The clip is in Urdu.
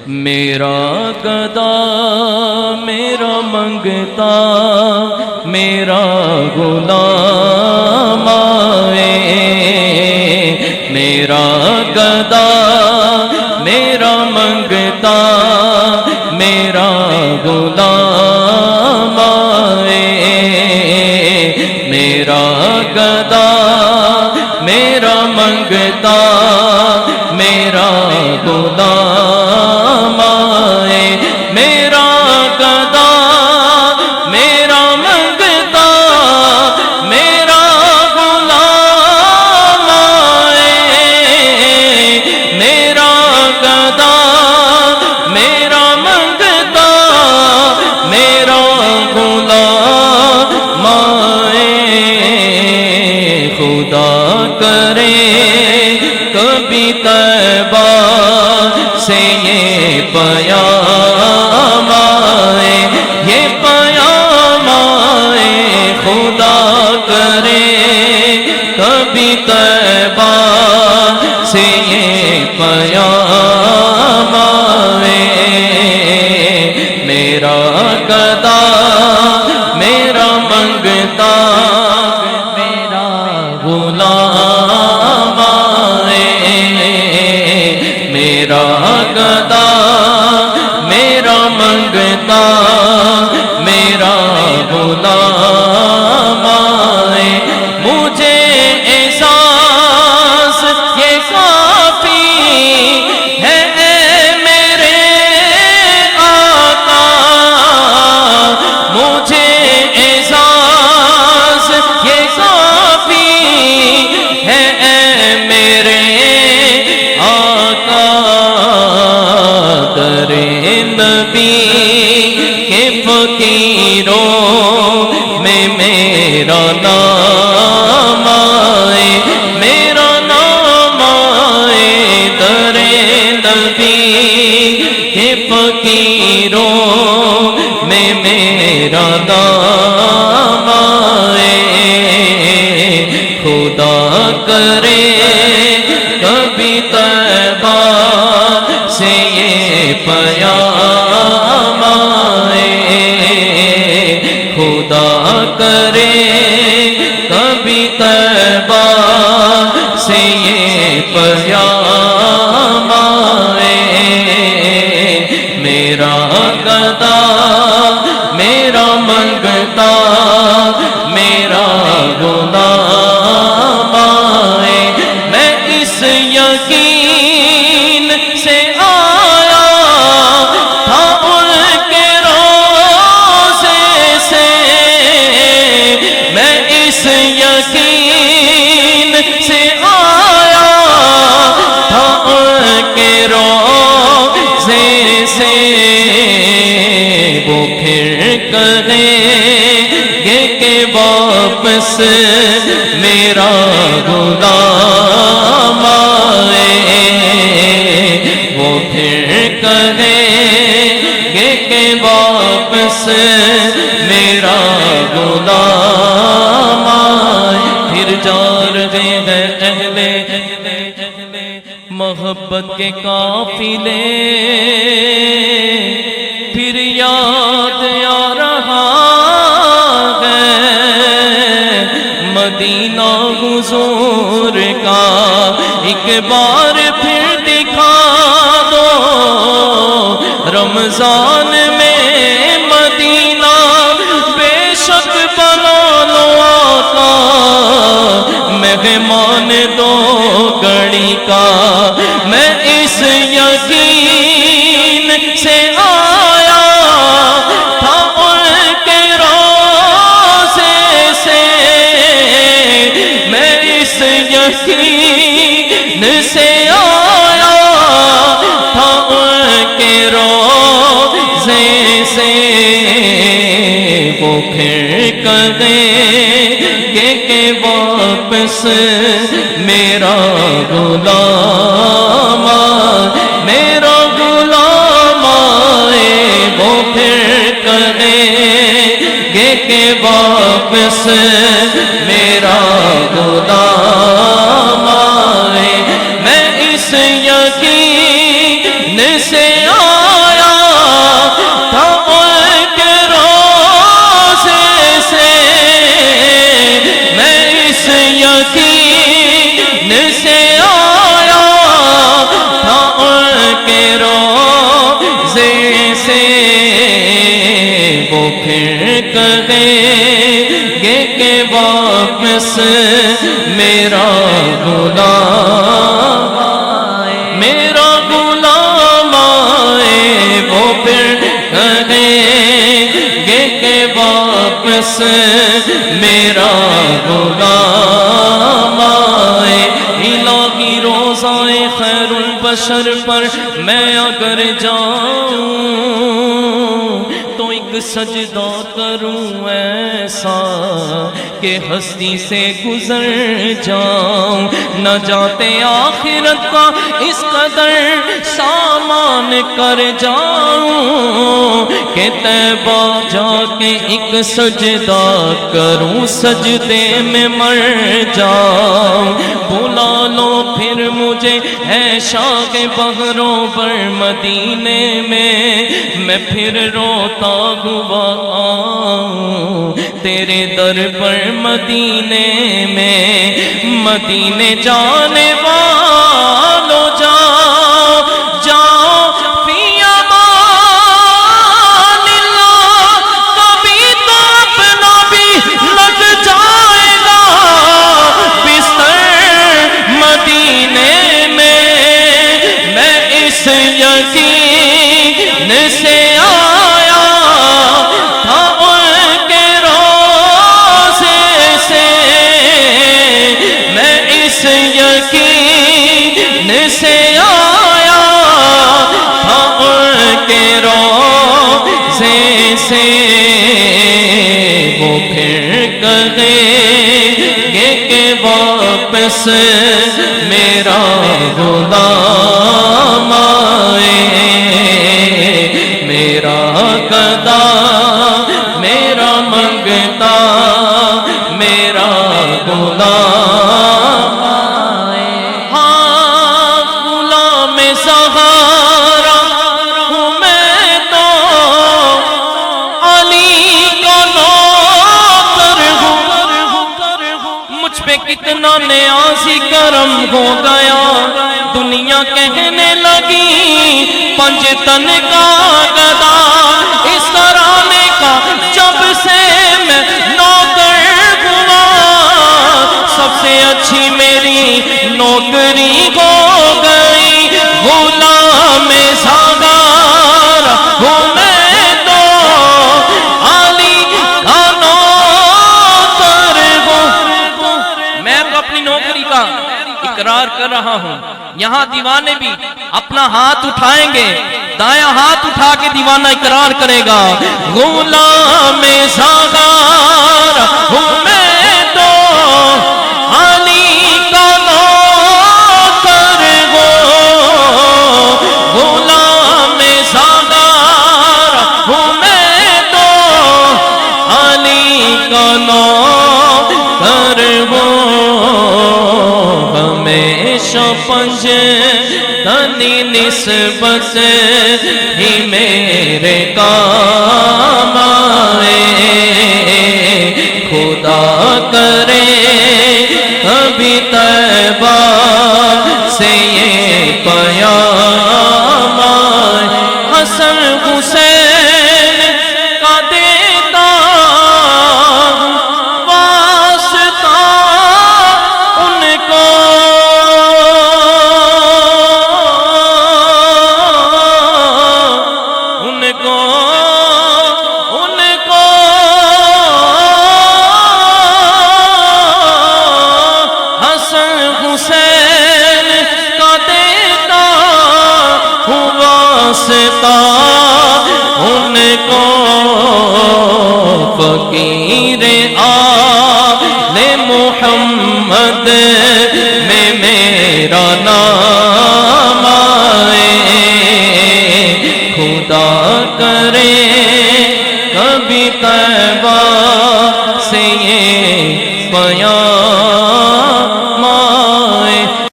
میرا گدا میرا منگتا میرا غلام آئے، میرا گدا میرا منگتا میرا غلام آئے، میرا گدا میرا منگتا میرا غلام آئے، میرا گدا میرا منگتا میرا غلام آئے، میرا گدا میرا منگتا میرا غلام آئے، خدا کرے کبھی طیبہ سے یہ پیام آئے، یہ پیام آئے، خدا کرے کبھی طیبہ سے یہ پیام آئے، میرا گدا میرا منگتا میرا غلام آئے، میرا گدا میرا منگتا میرا غلام آئے، مجھے احساس یہ کافی ہے اے میرے آقا، مجھے احساس یہ کافی ہے اے میرے آقا، در نبی کے فقیروں میں میرا نام آئے، میرا نام آئے، در نبی کے فقیروں میں میرا نام آئے، خدا کرے کبھی طیبہ سے یہ پیام آئے، خدا کرے کبھی طیبہ سے یہ پیام آئے، میرا گدا میرا منگتا میرا غلام آئے، میں اس یقین سے آیا تھا ان کے روضے سے، میں اس یقین سے آیا تھا ان کے روضے سے، وہ پھر کہیں گے کہ واپس میرا غلام آئے، وہ پھر کہیں گے کہ واپس میرا غلام آئے، پھر جا رہے ہیں اہل محبت کے قافلے، پھر یاد آ رہا ہے مدینہ حضور کا، ایک بار پھر دکھا دو رمضان میں مدینہ، بے شک بنا لو آقا مہمان دو گھڑی کا، میں اس یقین سے آیا تھا ان کے روضے سے، میں اس یقین سے آیا تھا ان کے روضے سے، وہ پھر کہیں گے کہ واپس میرا غلام میرا غلام آئے، وہ پھر کہیں گے کہ واپس میرا غلام آئے، میں اس یقین سے واپس میرا غلام آئے الہی روزائے خیر البشر پر میں اگر جاؤں تو ایک سجدہ کروں ایسا کہ ہستی سے گزر جاؤں نہ جاتے آخرت کا اس قدر سامان کر جاؤں کہ طیبہ جا کے ایک سجدہ کروں سجدے میں مر جاؤں بلا لو پھر مجھے ہے شاہ بحروں پر مدینے میں پھر روتا ہوا آؤں تیرے در پر مدینے میں مدینے جانے والوں جاؤ جاؤ فی امان اللہ کبھی تو اپنا بھی لگ جائے گا بستر مدینے میں اس یقین سے آیا تھا ان کے روزے سے میں اس یقین سے آیا تھا ان کے روزے سے وہ پھر کہیں گے کہ واپس میرا غلام آئے میرا گدا میرا منگتا میرا غلام آئے ہاں غلام زہرا ہوں میں تو علی کا نوکر ہوں مجھ پہ کتنا نیازی کرم ہو گیا دنیا کہنے لگی پنجتن کا گدا اس ترانے کا جب سے میں نوکر ہوا سب سے اچھی میری نوکری ہو گئی غلام زہرا ہوں میں تو علی کا نوکر ہوں میں اپنی نوکری کا اقرار کر رہا ہوں یہاں دیوانے بھی اپنا ہاتھ اٹھائیں گے دایاں ہاتھ اٹھا کے دیوانہ اقرار کرے گا غلام زہرا ہوں میں تو علی کا نوکر ہوں غلام زہرا ہوں میں تو علی کا نوکر ہوں ہمیشہ پنجتنی نسبت ہی میرے کام آئے خدا کرے کبھی طیبہ سے یہ پیام آئے حسن حسین کا دیتا واسطہ ان کو حسن حسین کا دیتا ہوں واسطہ ان کو فقیر آل محمد میں میرا نام آئے خدا کرے کبھی طیبہ سے یہ پیام